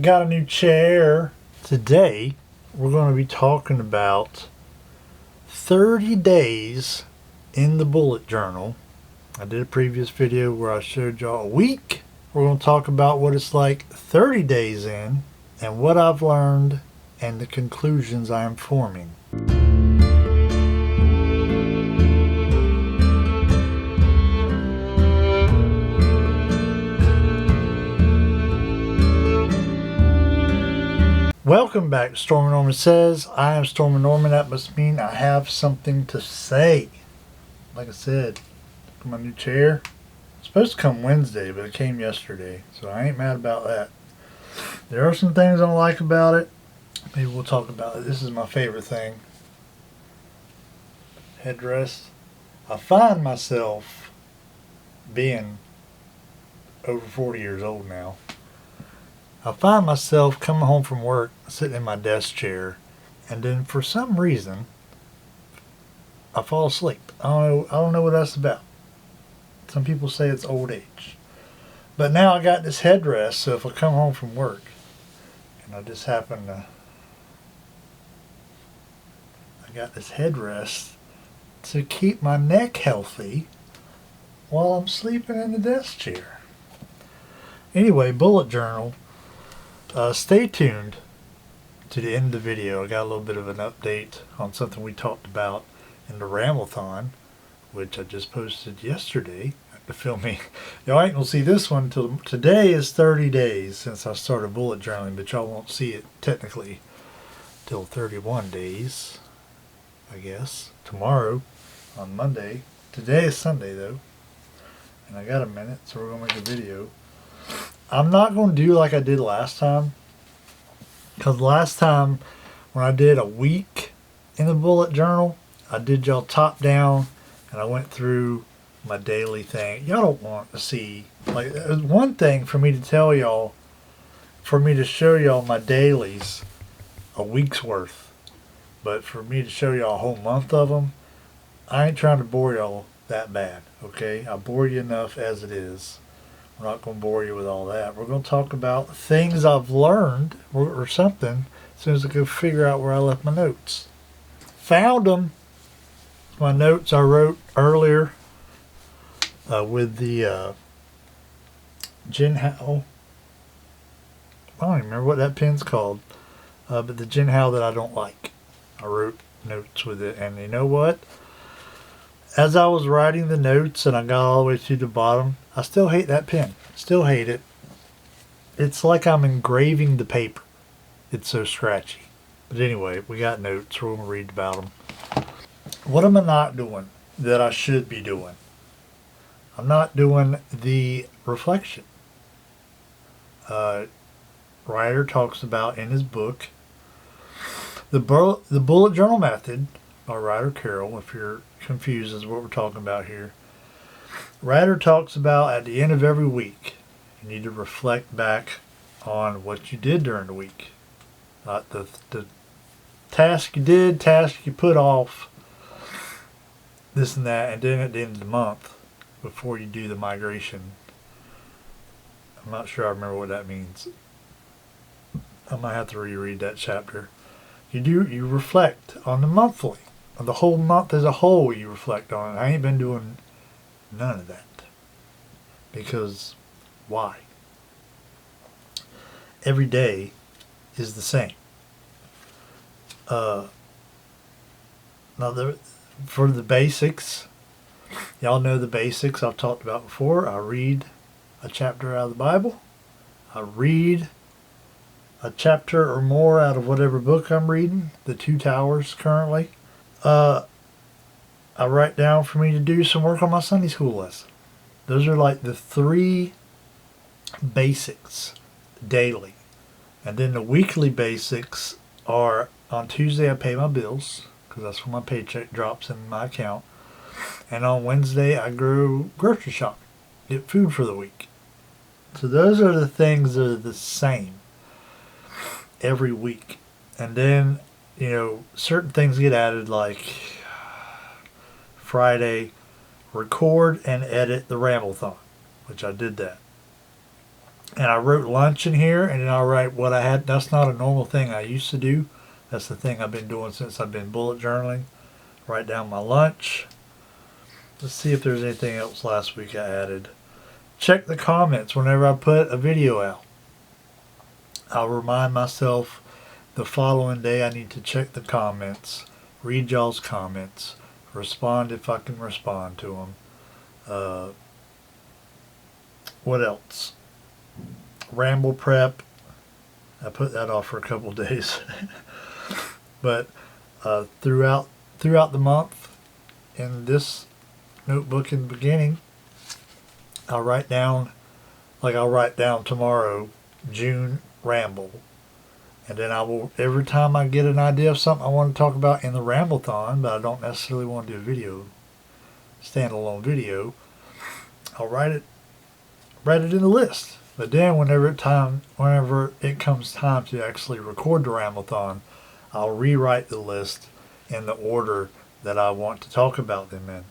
Got a new chair. Today, we're going to be talking about 30 days in the bullet journal. I did a previous video where I showed y'all a week. We're going to talk about what it's like 30 days in and what I've learned and the conclusions I am forming. Welcome back to Stormin Norman Says. I am Stormin Norman. That must mean I have something to say. Like I said, my new chair. It's supposed to come Wednesday, but it came yesterday, so I ain't mad about that. There are some things I don't like about it. Maybe we'll talk about it. This is my favorite thing. Headrest. I find myself being over 40 years old now. I find myself coming home from work, sitting in my desk chair, and then for some reason, I fall asleep. I don't know what that's about. Some people say it's old age. But now I got this headrest, so if I come home from work, and I just happen to, I got this headrest to keep my neck healthy while I'm sleeping in the desk chair. Anyway, bullet journal. Stay tuned to the end of the video. I got a little bit of an update on something we talked about in the Rambleathon, which I just posted yesterday. To film me. Y'all ain't gonna see this one until today is 30 days since I started bullet journaling, but y'all won't see it technically till 31 days, I guess. Tomorrow on Monday. Today is Sunday though, and I got a minute, so we're gonna make a video. I'm not gonna do like I did last time, because last time when I did a week in the bullet journal, I did y'all top down and I went through my daily thing. Y'all don't want to see, like, there's one thing for me to tell y'all, for me to show y'all my dailies, a week's worth, but for me to show y'all a whole month of them, I ain't trying to bore y'all that bad, okay? I bore you enough as it is. We're not going to bore you with all that. We're going to talk about things I've learned or something as soon as I go figure out where I left my notes. Found them. My notes I wrote earlier with the Jinhao. I don't even remember what that pen's called, but the Jinhao that I don't like. I wrote notes with it, and you know what? As I was writing the notes and I got all the way to the bottom, I still hate that pen. Still hate it. It's like I'm engraving the paper. It's so scratchy. But anyway, we got notes. We're going to read about them. What am I not doing that I should be doing? I'm not doing the reflection. Writer talks about in his book the bullet journal method by Ryder Carroll. If you're confused as what we're talking about here, Ryder talks about at the end of every week you need to reflect back on what you did during the week, not the task you did, task you put off, this and that, and then at the end of the month, before you do the migration. I'm not sure I remember what that means. I might have to reread that chapter. You reflect on the monthly. On the whole month as a whole, you reflect on it. I ain't been doing none of that. Because why? Every day is the same. Now for the basics, y'all know the basics I've talked about before. I read a chapter out of the Bible. I read a chapter or more out of whatever book I'm reading, the Two Towers currently. I write down for me to do some work on my Sunday school lesson. Those are like the three basics daily. And then the weekly basics are on Tuesday I pay my bills, because that's when my paycheck drops in my account. And on Wednesday, I go grocery shop, get food for the week. So those are the things that are the same every week. And then, you know, certain things get added, like Friday, record and edit the Rambleathon, which I did that. And I wrote lunch in here, and then I'll write what I had. That's not a normal thing I used to do. That's the thing I've been doing since I've been bullet journaling. Write down my lunch. Let's see if there's anything else last week I added. Check the comments whenever I put a video out. I'll remind myself the following day I need to check the comments, read y'all's comments, respond if I can respond to them. What else? Ramble prep. I put that off for a couple days. But throughout the month, in this notebook in the beginning, I'll write down tomorrow, June ramble. And then I will, every time I get an idea of something I want to talk about in the Ramblethon, but I don't necessarily want to do a video, standalone video, I'll write it in the list. But then whenever it comes time to actually record the Ramblethon, I'll rewrite the list in the order that I want to talk about them in.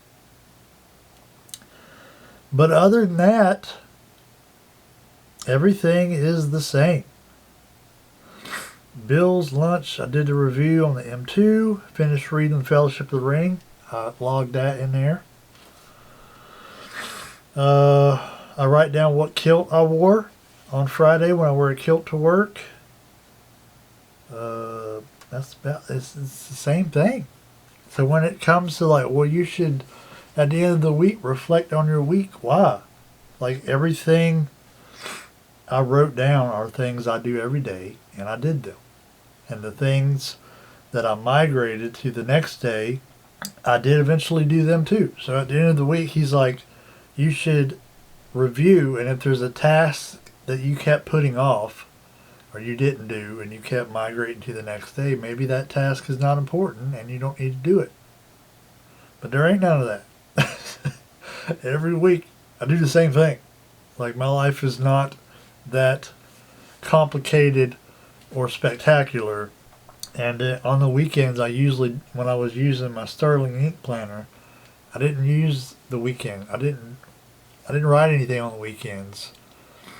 But other than that, everything is the same. Bill's lunch, I did a review on the M2, finished reading Fellowship of the Ring. I logged that in there. I write down what kilt I wore on Friday when I wear a kilt to work. It's the same thing. So when it comes to like, well, you should, at the end of the week, reflect on your week. Why? Like everything I wrote down are things I do every day, and I did them. And the things that I migrated to the next day, I did eventually do them too. So at the end of the week, he's like, you should review, and if there's a task that you kept putting off or you didn't do and you kept migrating to the next day, maybe that task is not important and you don't need to do it. But there ain't none of that. Every week I do the same thing. Like my life is not that complicated or spectacular. And on the weekends, I usually, when I was using my Sterling ink planner, I didn't use the weekend. I didn't write anything on the weekends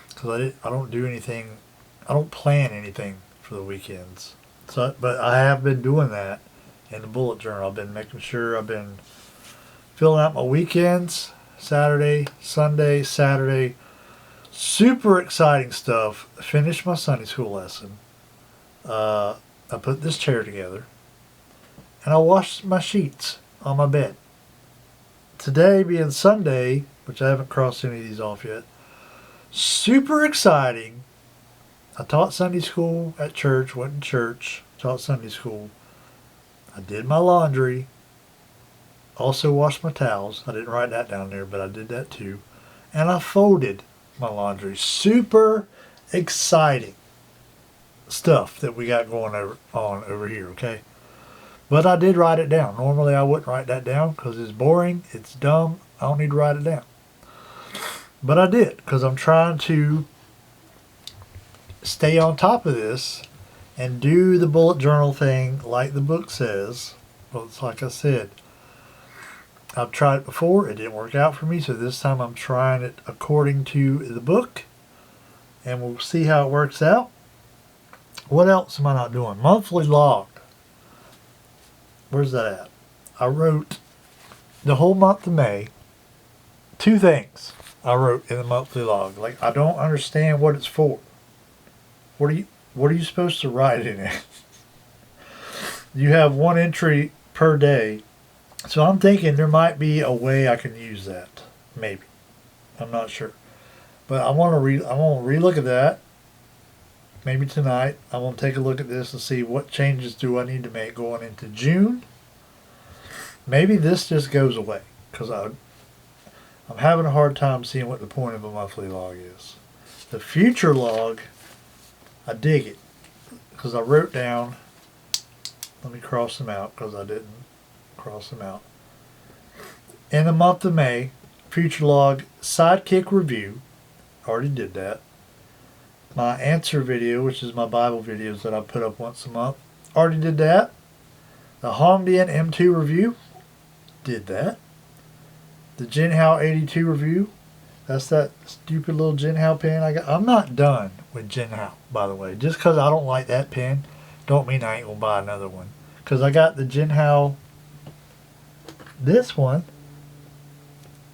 because I don't do anything. I don't plan anything for the weekends. So, but I have been doing that in the bullet journal. I've been making sure I've been filling out my weekends, Saturday, Sunday, Saturday. Super exciting stuff. Finished my Sunday school lesson. I put this chair together, and I washed my sheets on my bed. Today being Sunday, which I haven't crossed any of these off yet, super exciting. I taught Sunday school at church, went to church, taught Sunday school. I did my laundry, also washed my towels. I didn't write that down there, but I did that too. And I folded my laundry. Super exciting stuff that we got going on over here, okay? But I did write it down. Normally I wouldn't write that down because it's boring, it's dumb, I don't need to write it down. But I did because I'm trying to stay on top of this and do the bullet journal thing like the book says. Well, it's like I said, I've tried it before, it didn't work out for me, so this time I'm trying it according to the book, and we'll see how it works out. What else am I not doing? Monthly log. Where's that at? I wrote the whole month of May. 2 things I wrote in the monthly log. Like, I don't understand what it's for. What are you supposed to write in it? You have 1 entry per day. So I'm thinking there might be a way I can use that. Maybe. I'm not sure. But I want to relook at that. Maybe tonight. I want to take a look at this and see what changes do I need to make going into June. Maybe this just goes away because I'm having a hard time seeing what the point of a monthly log is. The future log, I dig it because I wrote down, let me cross them out because I didn't cross them out. In the month of May, future log, sidekick review, already did that. My answer video, which is my Bible videos that I put up once a month, already did that. The Hongdian M2 review, did that. The Jinhao 82 review, That's that stupid little Jinhao pen I got. I'm not done with Jinhao, by the way. Just because I don't like that pen, don't mean I ain't gonna buy another one. Because I got the Jinhao, this one,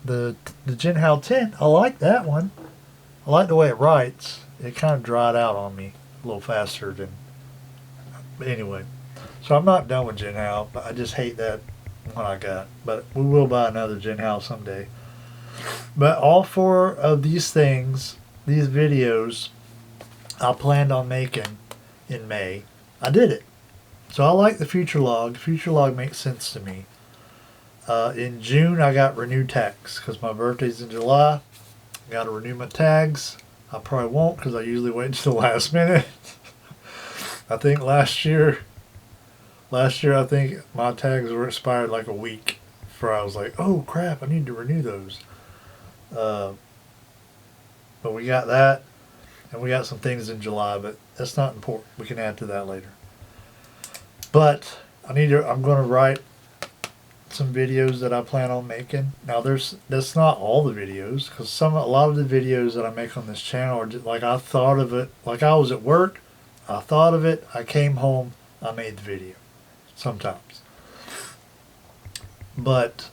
the Jinhao 10. I like that one. I like the way it writes. It kind of dried out on me a little faster than. But anyway, so I'm not done with Jinhao. But I just hate that one I got. But we will buy another Jinhao someday. But all four of these things, these videos, I planned on making in May. I did it. So I like the future log. The future log makes sense to me. In June, I got renewed tags because my birthday's in July. Got to renew my tags. I probably won't because I usually wait until the last minute. I think last year I think my tags were expired like a week before I was like, oh crap, I need to renew those. But we got that, and we got some things in July, but that's not important. We can add to that later. But I'm going to write some videos that I plan on making. Now that's not all the videos, because a lot of the videos that I make on this channel are just, like, I thought of it, like I was at work, I thought of it, I came home, I made the video. Sometimes. But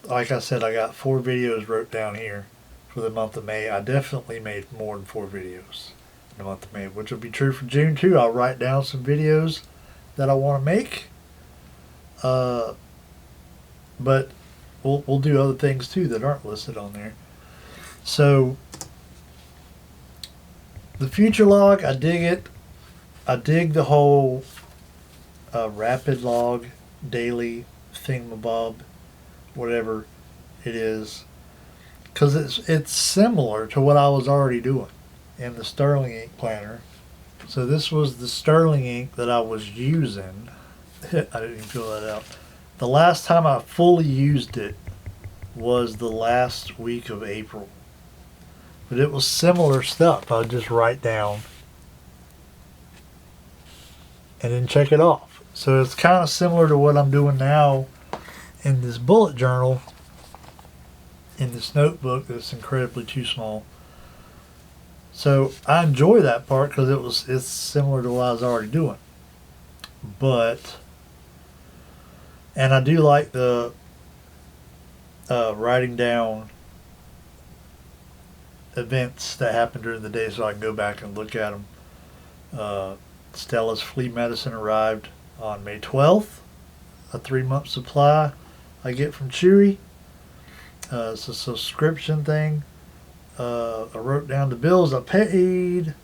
like I said, I got 4 videos wrote down here for the month of May. I definitely made more than 4 videos in the month of May, which will be true for June too. I'll write down some videos that I want to make. But we'll do other things too that aren't listed on there. So the future log, I dig it. I dig the whole rapid log, daily thingamabob, whatever it is, because it's similar to what I was already doing in the Sterling ink planner. So this was the Sterling ink that I was using. I didn't even fill that out. The last time I fully used it was the last week of April. But it was similar stuff. I would just write down and then check it off. So it's kind of similar to what I'm doing now in this bullet journal, in this notebook that's incredibly too small. So I enjoy that part because it's similar to what I was already doing. And I do like the writing down events that happen during the day so I can go back and look at them. Stella's flea medicine arrived on May 12th. A 3-month supply I get from Chewy. It's a subscription thing. I wrote down the bills I paid.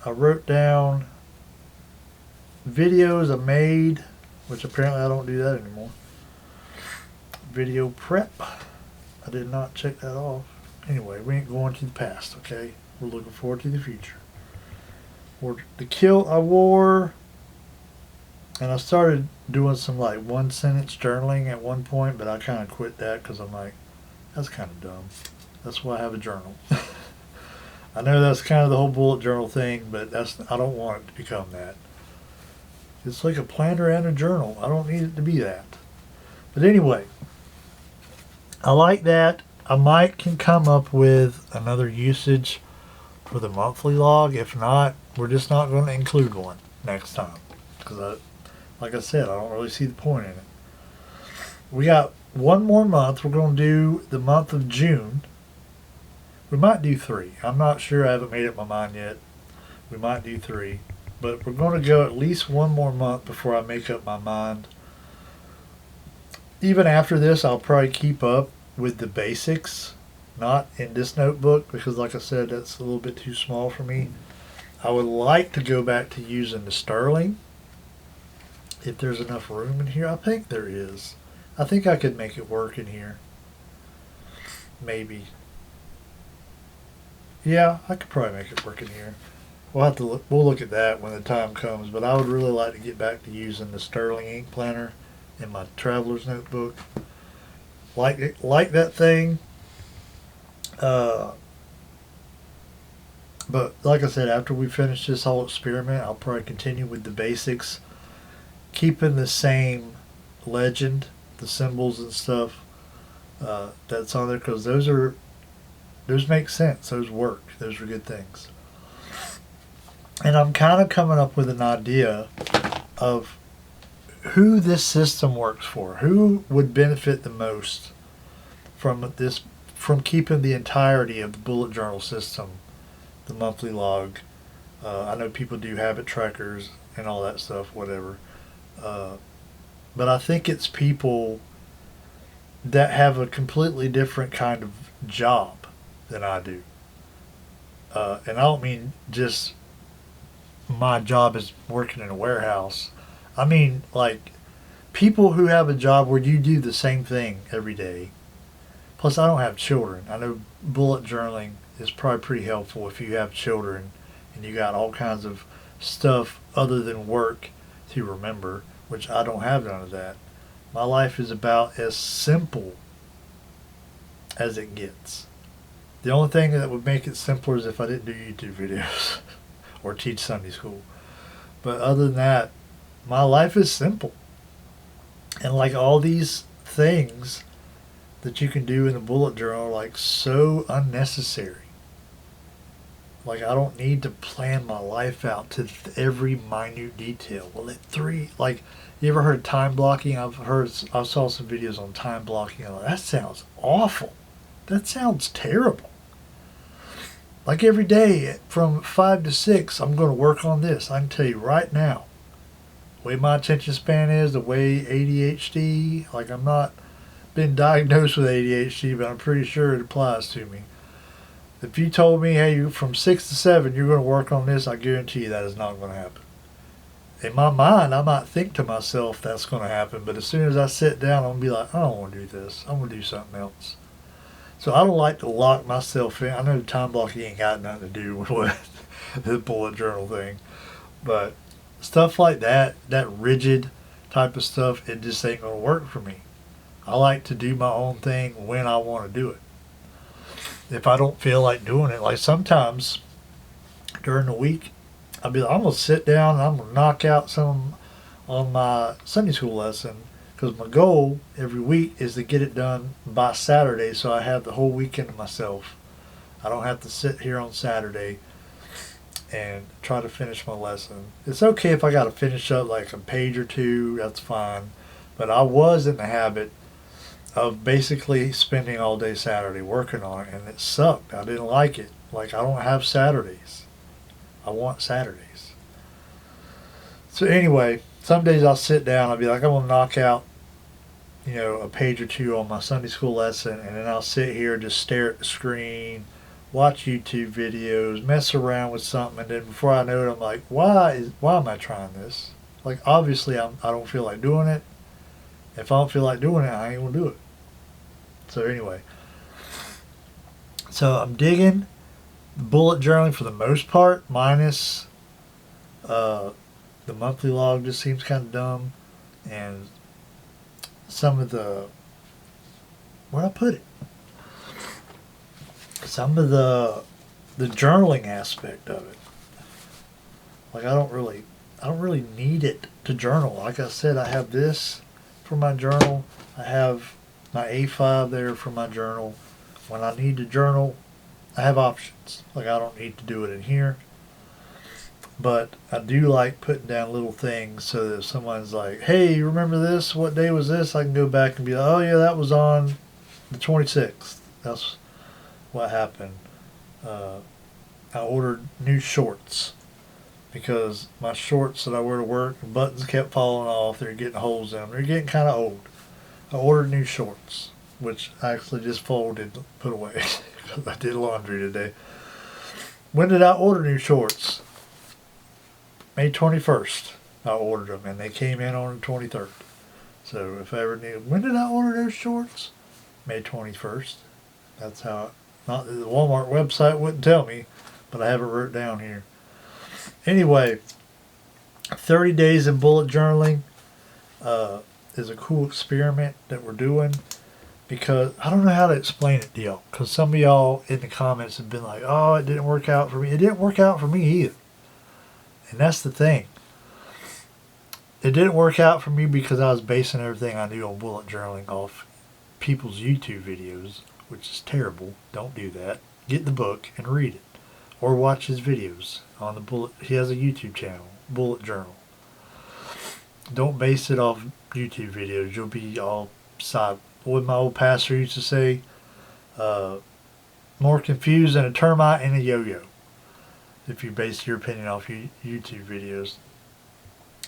I wrote down videos I made, which apparently I don't do that anymore. Video prep. I did not check that off. Anyway, we ain't going to the past, okay? We're looking forward to the future. The kilt I wore, and I started doing some like 1-sentence journaling at one point, but I kind of quit that because I'm like, that's kind of dumb. That's why I have a journal. I know that's kind of the whole bullet journal thing, but I don't want it to become that. It's like a planner and a journal. I don't need it to be that. But anyway, I like that. I might can come up with another usage for the monthly log. If not, we're just not going to include one next time. Because, like I said, I don't really see the point in it. We got one more month. We're going to do the month of June. We might do 3. I'm not sure. I haven't made up my mind yet. We might do 3. But we're going to go at least one more month before I make up my mind. Even after this, I'll probably keep up with the basics. Not in this notebook because, like I said, that's a little bit too small for me. I would like to go back to using the Sterling. If there's enough room in here. I think there is. I think I could make it work in here. Maybe. Yeah, I could probably make it work in here. We'll have to look. We'll look at that when the time comes. But I would really like to get back to using the Sterling ink planner in my traveler's notebook. Like that thing. But like I said, after we finish this whole experiment, I'll probably continue with the basics, keeping the same legend, the symbols and stuff that's on there, because those are those make sense. Those work. Those are good things. And I'm kind of coming up with an idea of who this system works for. Who would benefit the most from this, from keeping the entirety of the bullet journal system, the monthly log. I know people do habit trackers and all that stuff, whatever. But I think it's people that have a completely different kind of job than I do. And I don't mean just my job is working in a warehouse. I mean like people who have a job where you do the same thing every day. Plus, I don't have children. I know bullet journaling is probably pretty helpful if you have children and you got all kinds of stuff other than work to remember, which I don't have none of that. My life is about as simple as it gets. The only thing that would make it simpler is if I didn't do YouTube videos or teach Sunday school. But other than that, my life is simple. And like all these things that you can do in the bullet journal are like so unnecessary. Like I don't need to plan my life out to every minute detail. Well, like you ever heard of time blocking? I saw some videos on time blocking. I'm like, that sounds awful. That sounds terrible. Like every day from 5 to 6, I'm going to work on this. I can tell you right now, the way my attention span is, the way ADHD, like I'm not been diagnosed with ADHD, but I'm pretty sure it applies to me. If you told me, hey, from 6 to 7, you're going to work on this, I guarantee you that is not going to happen. In my mind, I might think to myself that's going to happen, but as soon as I sit down, I'm going to be like, I don't want to do this. I'm going to do something else. So I don't like to lock myself in. I know the time blocking ain't got nothing to do with what the bullet journal thing, but stuff like that, that rigid type of stuff, it just ain't going to work for me. I like to do my own thing when I want to do it. If I don't feel like doing it, like sometimes during the week, I'll be like, I'm going to sit down and I'm going to knock out some on my Sunday school lesson, because my goal every week is to get it done by Saturday so I have the whole weekend to myself. I don't have to sit here on Saturday and try to finish my lesson. It's okay if I got to finish up like a page or two, that's fine. But I was in the habit of basically spending all day Saturday working on it, and it sucked. I didn't like it. Like, I don't have Saturdays. I want Saturdays. So anyway, some days I'll sit down, I'll be like, I'm going to knock out, a page or two on my Sunday school lesson, and then I'll sit here and just stare at the screen, watch YouTube videos, mess around with something, and then before I know it, I'm like, why am I trying this? Like, obviously I don't feel like doing it. If I don't feel like doing it, I ain't going to do it. So anyway, so I'm digging bullet journaling for the most part, minus the monthly log just seems kind of dumb, and some of the, where'd I put it? Some of the journaling aspect of it. Like I don't really need it to journal. Like I said, I have this for my journal. I have my A5 there for my journal. When I need to journal, I have options. Like I don't need to do it in here. But I do like putting down little things so that if someone's like, hey, you remember this? What day was this? I can go back and be like, oh yeah, that was on the 26th. That's what happened. I ordered new shorts because my shorts that I wear to work, the buttons kept falling off. They're getting holes in them. They're getting kind of old. I ordered new shorts, which I actually just folded and put away because I did laundry today. When did I order new shorts? May 21st. I ordered them, and they came in on the 23rd. So if I ever need, when did I order those shorts? May 21st. That's how, not the Walmart website wouldn't tell me, but I have it wrote down here. Anyway, 30 days of bullet journaling is a cool experiment that we're doing, because I don't know how to explain it to y'all, because some of y'all in the comments have been like, oh, it didn't work out for me. It didn't work out for me either. And that's the thing. It didn't work out for me because I was basing everything I knew on bullet journaling off people's YouTube videos, which is terrible. Don't do that. get the book and read it. Or watch his videos on the Bullet. He has a YouTube channel, Bullet Journal. Don't base it off YouTube videos. You'll be all side. What my old pastor used to say, more confused than a termite and a yo-yo, if you base your opinion off YouTube videos.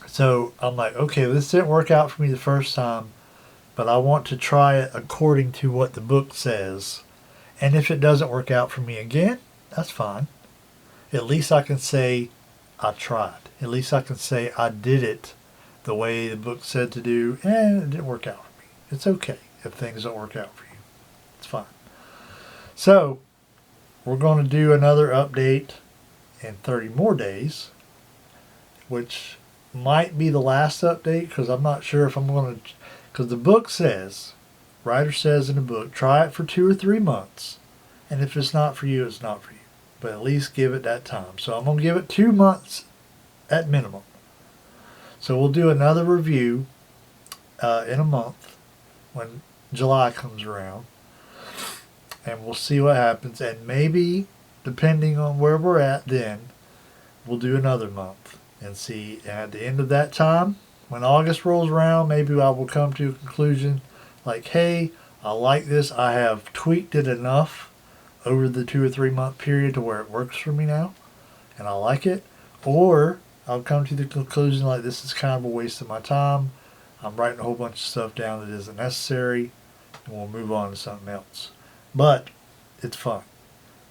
So I'm like, okay, this didn't work out for me the first time, but I want to try it according to what the book says. And if it doesn't work out for me again, that's fine. At least I can say I tried. At least I can say I did it the way the book said to do, and it didn't work out for me. It's okay if things don't work out for you. It's fine. So, we're going to do another update in 30 more days, which might be the last update, because I'm not sure if I'm going to, because the book says, writer says in the book, try it for 2 or 3 months, and if it's not for you, it's not for you. But at least give it that time. So I'm going to give it 2 months at minimum. So we'll do another review in a month when July comes around, and we'll see what happens. And maybe, depending on where we're at then, we'll do another month and see. And at the end of that time, when August rolls around, maybe I will come to a conclusion like, hey, I like this. I have tweaked it enough over the 2 or 3 month period to where it works for me now, and I like it. Or I'll come to the conclusion like, this is kind of a waste of my time. I'm writing a whole bunch of stuff down that isn't necessary, and we'll move on to something else. But it's fun.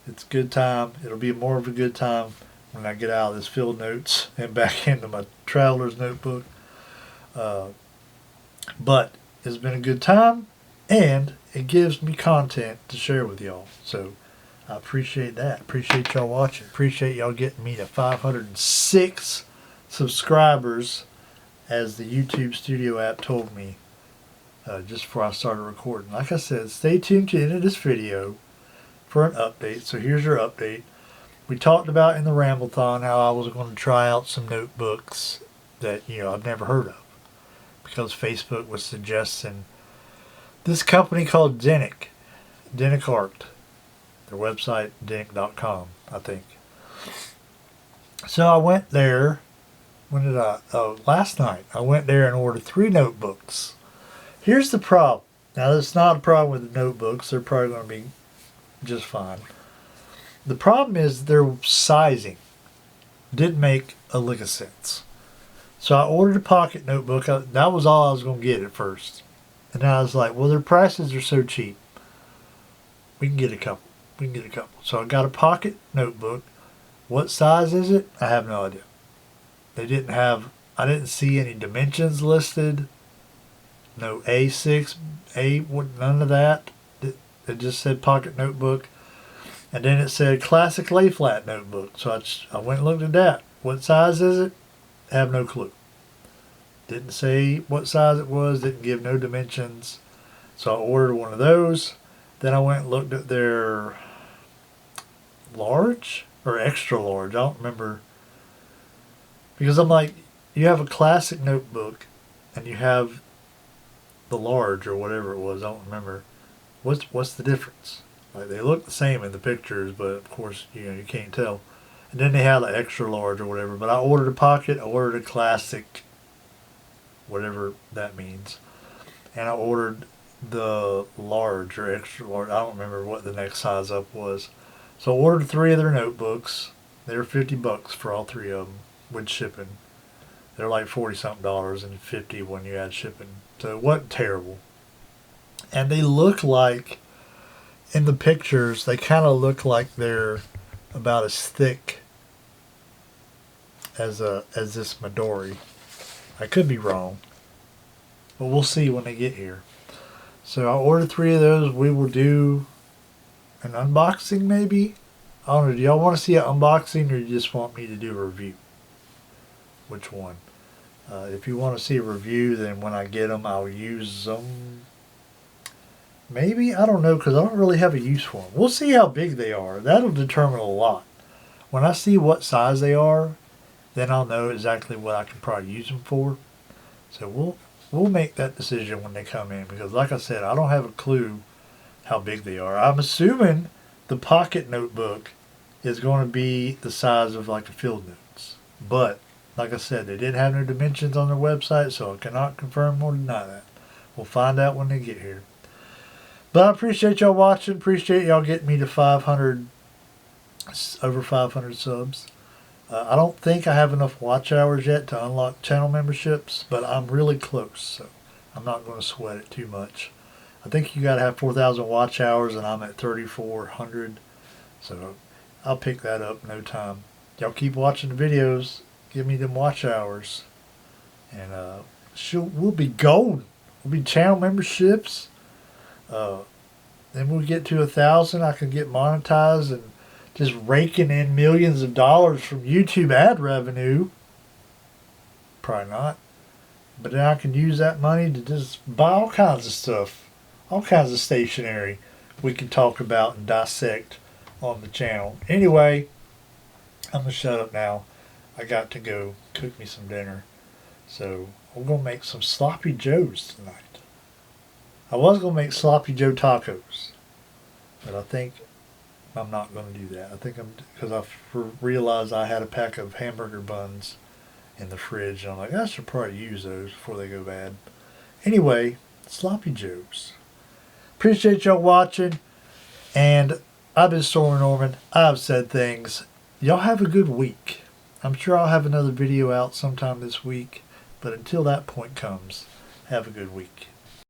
It's a good time. It'll be more of a good time when I get out of this field notes and back into my traveler's notebook. But it's been a good time, and it gives me content to share with y'all. So I appreciate that. Appreciate y'all watching. Appreciate y'all getting me to 506 subscribers, as the YouTube Studio app told me just before I started recording. Like I said, stay tuned to the end of this video for an update. So here's your update. We talked about in the Ramblethon how I was going to try out some notebooks that, I've never heard of, because Facebook was suggesting this company called Denic Art. Their website, denic.com, I think. So I went there. Last night. I went there and ordered 3 notebooks. Here's the problem. Now, there's not a problem with the notebooks. They're probably going to be just fine. The problem is their sizing didn't make a lick of sense. So I ordered a pocket notebook. That was all I was going to get at first. And I was like, well, their prices are so cheap. We can get a couple. So I got a pocket notebook. What size is it? I have no idea. I didn't see any dimensions listed. No A6, none of that. It just said pocket notebook. And then it said classic lay flat notebook. So I went and looked at that. What size is it? I have no clue. Didn't say what size it was. Didn't give no dimensions. So I ordered one of those. Then I went and looked at their large or extra large. I don't remember. Because I'm like, you have a classic notebook and you have the large or whatever it was. I don't remember. What's the difference? Like, they look the same in the pictures, but of course, you can't tell. And then they have the extra large or whatever. But I ordered a pocket. I ordered a classic, whatever that means. And I ordered the large or extra large. I don't remember what the next size up was. So I ordered 3 of their notebooks. They were $50 for all 3 of them with shipping. They're like $40-something and $50 when you add shipping. So it wasn't terrible. And they look like, in the pictures, they kind of look like they're about as thick as this Midori. I could be wrong, but we'll see when they get here. So I ordered 3 of those. We will do an unboxing maybe. I don't know. Do y'all want to see an unboxing, or you just want me to do a review? Which one? If you want to see a review, then when I get them, I'll use them. Maybe, I don't know, because I don't really have a use for them. We'll see how big they are. That'll determine a lot. When I see what size they are, then I'll know exactly what I can probably use them for. So we'll make that decision when they come in, because like I said, I don't have a clue how big they are. I'm assuming the pocket notebook is going to be the size of like a field notes. But, like I said, they didn't have no dimensions on their website, so I cannot confirm or deny that. We'll find out when they get here. But I appreciate y'all watching. Appreciate y'all getting me to over 500 subs. I don't think I have enough watch hours yet to unlock channel memberships, but I'm really close, so I'm not going to sweat it too much. I think you got to have 4,000 watch hours, and I'm at 3,400, so I'll pick that up in no time. Y'all keep watching the videos. Give me them watch hours, and we'll be golden. We'll be channel memberships. Then we'll get to 1,000. I can get monetized and just raking in millions of dollars from YouTube ad revenue. Probably not. But then I can use that money to just buy all kinds of stuff. All kinds of stationery we can talk about and dissect on the channel. Anyway, I'm going to shut up now. I got to go cook me some dinner. So we're going to make some Sloppy Joes tonight. I was going to make Sloppy Joe tacos, but I think I'm not going to do that. I think because I realized I had a pack of hamburger buns in the fridge, and I'm like, I should probably use those before they go bad. Anyway, Sloppy Joes. Appreciate y'all watching, and I've been Stormin Norman. I've said things. Y'all have a good week. I'm sure I'll have another video out sometime this week, but until that point comes, have a good week.